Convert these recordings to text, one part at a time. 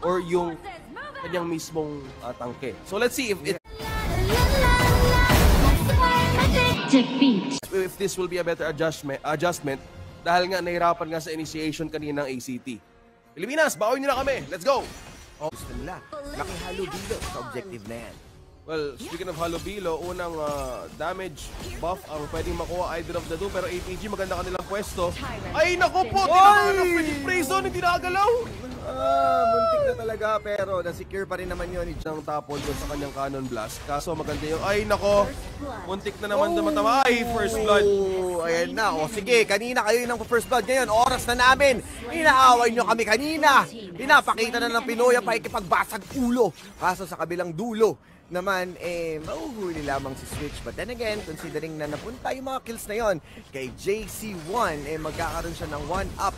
or yung kanyang mismong tangke. So let's see if this will be a better adjustment dahil nga nahirapan nga sa initiation kanina ng ACT. Pilipinas, bawi nyo na kami. Let's go! Gusto nila, makihalo dito sa objective na yan. Well, speaking of Halobilo, unang damage buff ang pwedeng makuha either of the two, pero APG maganda kanilang pwesto. Ay naku po! Tinawag ng freaking free zone, hindi nakagalaw! Muntik na talaga pero na-secure pa rin naman yun. Ang tapon doon sa kanyang cannon blast. Kaso maganda yung, ay nako, muntik na naman na matama. Ay, first blood. Ayan na. O sige, kanina kayo ng first blood. Ngayon, oras na namin. Inaaway nyo kami kanina. Pinapakita na ng Pinoy ang pakikipagbasag ulo. Kaso sa kabilang dulo naman, mauhuli lamang si Switch. But then again, considering na napunta yung mga kills na yon kay JC1, magkakaroon siya ng 1-up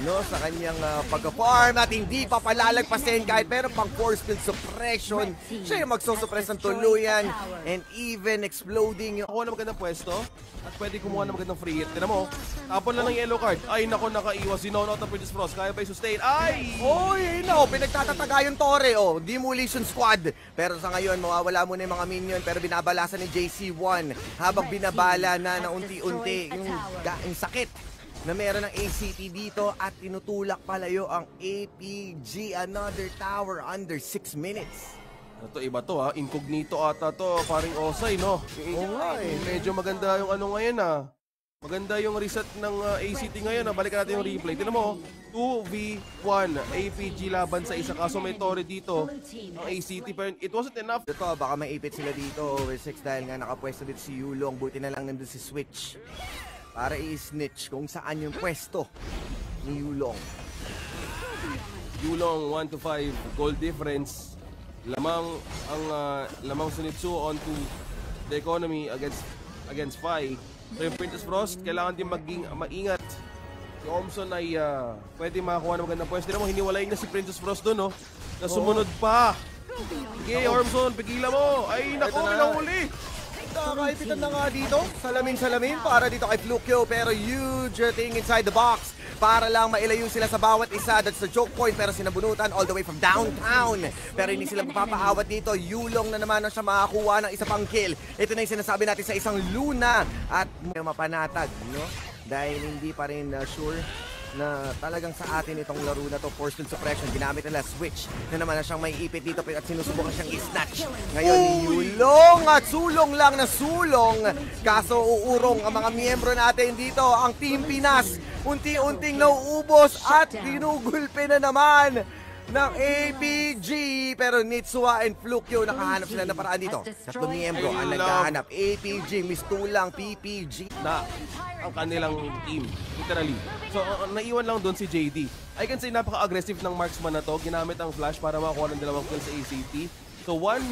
sa kanyang pag-farm at hindi pa palalagpasin kahit meron pang force field suppression. Siya yung magsusuppress ng tuluyan and even exploding. Ako na magandang pwesto at pwede kumuha na magandang free hit. Tinan mo, tapon lang ng yellow card. Ay nako, nakaiwas. Zinono out ng Princess Frost. Kaya ba sustain? Ay! Oy, pinagtatataga yung Torre. Demolition Squad. Pero sa ngayon, mawawala muna yung mga minion pero binabalasan ni JC1 habang binabala na unti-unti yung sakit na meron ng ACT dito at tinutulak palayo ang APG. Another tower under 6 minutes. Ito iba to ha, incognito ata to, paring Osay no? Medyo maganda yung ano ngayon Maganda yung reset ng ACT ngayon Balikan natin yung replay. Tignan mo, 2v1 APG laban sa isa, kaso may Torre dito ang ACT pero it wasn't enough. Ito, baka maipit sila dito over 6 dahil nga nakapwesto dito si Yulong. Buti na lang nandun si Switch para i-snitch kung saan yung pwesto ni Yulong. Yulong 1-5 goal difference. Lamang Sunitsu onto the economy against Fai. So yung Princess Frost kailangan din maging maingat. Si Ormson ay pwede makakuha ng magandang pwesto. Mo hiniwalay niya si Princess Frost doon na sumunod pa. Sige Ormson, pigilan mo. Ay nako, pinahuli. Nakakaipitan na nga dito. Salamin para dito kay Flukyo. Pero huge thing inside the box para lang mailayo sila sa bawat isa. That's the choke point pero sinabunutan all the way from downtown. Pero hindi sila mapapaawat dito. Yulong na naman na siya makakuha ng isa pang kill. Ito na yung sinasabi natin sa isang Luna. At mapanatag, dahil hindi pa rin sure na talagang sa atin itong laro na to. Force field suppression, ginamit nila Switch na naman na siyang may ipit dito at sinusubukan siyang i-snatch. Ngayon Yulong at sulong lang na sulong. Kaso uurong ang mga miyembro natin dito. Ang Team Pinas unti-unting nauubos at ginugulpe na naman ng APG. Pero Nitsua and Flukyo nakahanap sila na paraan dito. Tatlong miyembro ang naghahanap. APG, mistulang PPG na ang kanilang team, literally. So, naiwan lang doon si JD. I can say napaka-aggressive ng marksman na to. Ginamit ang flash para makakuha ng dalawang kills sa ACT. So, one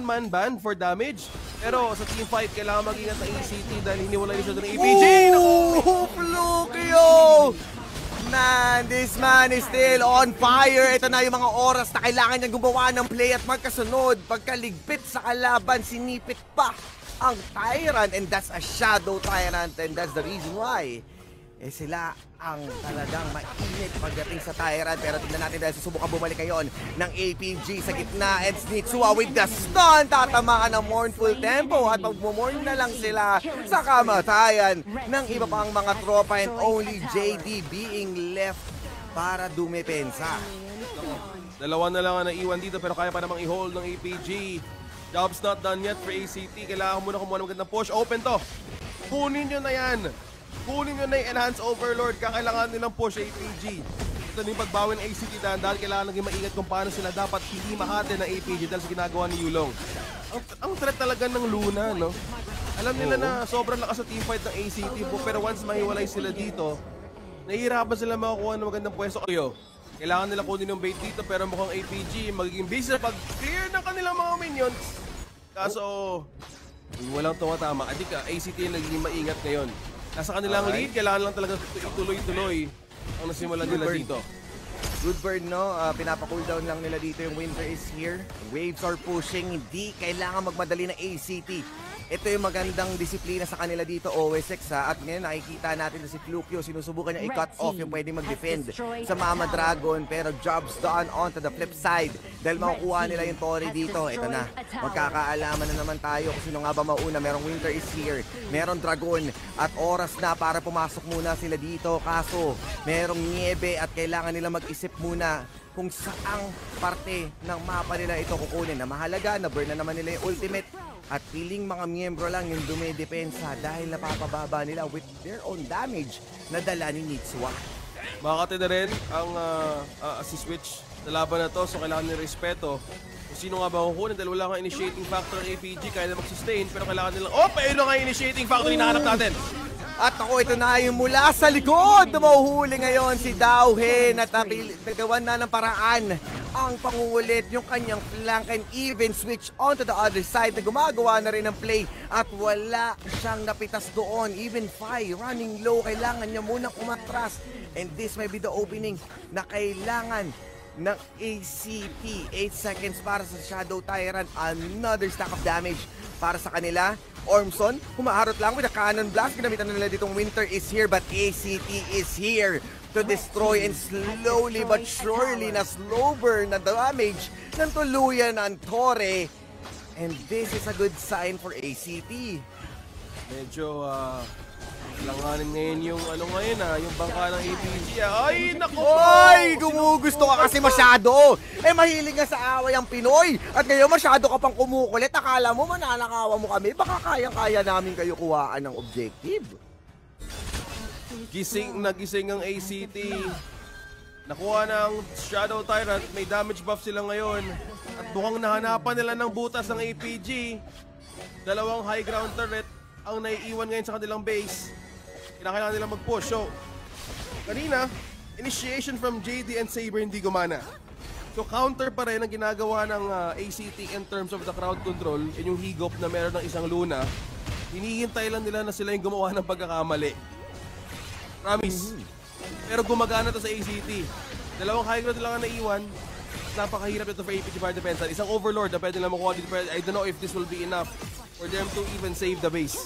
man ban for damage. Pero sa team fight, kailangan mag-ingat ng ACT dahil hiniwalay siya doon ng APG. Flukyo! Man, this man is still on fire. Ito na yung mga oras na kailangan niyang gumawa ng play at magkasunod. Pagkaligpit sa kalaban, sinipit pa ang Tyrant and that's a Shadow Tyrant and that's the reason why sila ang talagang mainit pagdating sa Tyrant. Pero tignan natin dahil susubukan bumalik ngayon ng APG sa gitna and Nitsua with the stun. Tatamaan ng mournful tempo at magmumorn na lang sila sa kamatayan ng iba pang mga tropa and only JD being left para dumepensa. Dalawa na lang ang naiwan dito pero kaya pa namang i-hold ng APG. Job's not done yet for ACT. Kailangan muna kumuha ng magandang push. Open to. Kunin nyo na yan. Kunin nyo na yung Enhanced Overlord. Kakailangan nilang push APG. Ito na yung pagbawi ng ACT dahil kailangan naging maingat kung paano sila dapat hindi makate ng APG dahil sa ginagawa ni Yulong. Ang threat talaga ng Luna, no? Alam nila na sobrang lakas sa teamfight ng ACT pero once mahiwalay sila dito, nahihirapan sila makakuha ng magandang pwesto. Kailangan nila kunin yung bait dito pero mukhang APG magiging busy sa pag-clear ng kanilang mga minions. Kaso, walang tumatama. Adika, ACT yung nagiging maingat ngayon. Nasa kanilang lead, kailangan lang talaga ituloy-tuloy ang nasimulan nila dito. Good bird, no? Pinapa-cooldown lang nila dito yung Winter is here. Waves are pushing. Hindi kailangan magmadali ng ACT Ito yung magandang disiplina sa kanila dito, OSX ha. At ngayon nakikita natin na si Flukyo, sinusubukan niya i-cut off yung pwedeng mag-defend sa Mama Dragon. Pero job's done on to the flip side. Dahil makukuha nila yung Tori dito. Ito na, magkakaalaman na naman tayo kung sino nga ba mauna. Merong Winter is here, merong Dragon. At oras na para pumasok muna sila dito. Kaso, merong niebe at kailangan nila mag-isip muna kung saang parte ng mapa nila ito kukunin. Na mahalaga, na-burn na naman nila yung ultimate. At piling mga miyembro lang yung dumidepensa dahil napapababa nila with their own damage na dala ni Nitsua. Makakati na rin ang si Switch na laban na to, so kailangan nila respeto. Kung sino nga ba kukunin dahil wala kang initiating factor ng APG, kaya na mag-sustain, pero kailangan nilang, ayun nga yung initiating factor, hinahanap natin. At ako, ito na yung mula sa likod. Mahuhuli ngayon si Dowhen at nagawan na ng paraan ang pangungulit yung kanyang flank and even switch onto the other side na gumagawa na rin ng play at wala siyang napitas doon. Even Fai running low, kailangan niya munang umatras and this may be the opening na kailangan ng ACT. 8 seconds para sa Shadow Tyrant, another stack of damage para sa kanila. Ormson, humaharot lang with a cannon blast. Ginamitan na nila ditong Winter is here but ACT is here to destroy and slowly but surely na slow burn na damage ng tuluyan ng Torre. And this is a good sign for ACT. Medyo langanin ngayon yung yung bangka ng APG. Ay, naku! Oy! Gumugusto ka kasi masyado! Mahilig nga sa away ang Pinoy! At ngayon masyado ka pang kumukulit. Akala mo mananakawan mo kami? Baka kayang-kaya namin kayo kuhaan ng objective. Nagising ang ACT. Nakuha ng Shadow Tyrant. May damage buff sila ngayon. At mukhang nahanapan nila ng butas ng APG. Dalawang high ground turret ang naiiwan ngayon sa kanilang base. Kailangan nila mag-push. So, kanina, initiation from JD and Saber hindi gumana. So, counter pa rin ang ginagawa ng ACT in terms of the crowd control. Yan yung higop na meron ng isang Luna. Hinihintay lang nila na sila yung gumawa ng pagkakamali. Promise. Pero gumagana to sa ACT. Dalawang high ground lang ang naiwan. Napakahirap ito for APG para defense. Isang Overlord na pwede lang makuha dito. I don't know if this will be enough for them to even save the base.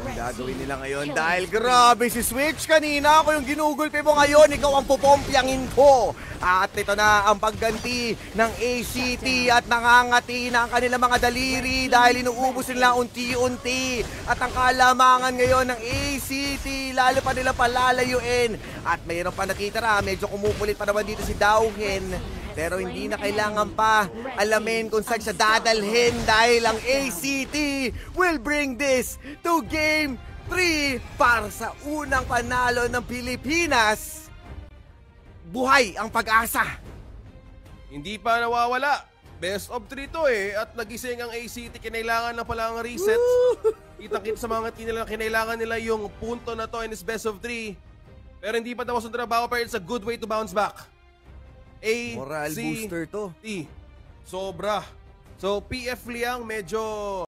Ang gagawin nila ngayon dahil grabe si Switch kanina. Ako yung ginugulpi mo ngayon, ikaw ang pupompyangin ko. At ito na ang pagganti ng ACT at nangangati na ang kanilang mga daliri dahil inuubos nila unti-unti. At ang kalamangan ngayon ng ACT, lalo pa nila palalayuin. At mayroon pa nakitira, medyo kumukulit pa naman dito si Dowhen. Pero hindi na kailangan pa alamin kung saan siya dadalhin dahil ang ACT will bring this to Game 3 para sa unang panalo ng Pilipinas. Buhay ang pag-asa. Hindi pa nawawala. Best of 3 to at nagising ang ACT. Kinailangan na pala ang reset. Kita-kita sa mga kinailangan nila yung punto na to in this best of 3. Pero hindi pa tapos ang trabaho, pero it's a good way to bounce back. Moral booster to. Sobra. So PF Liang medyo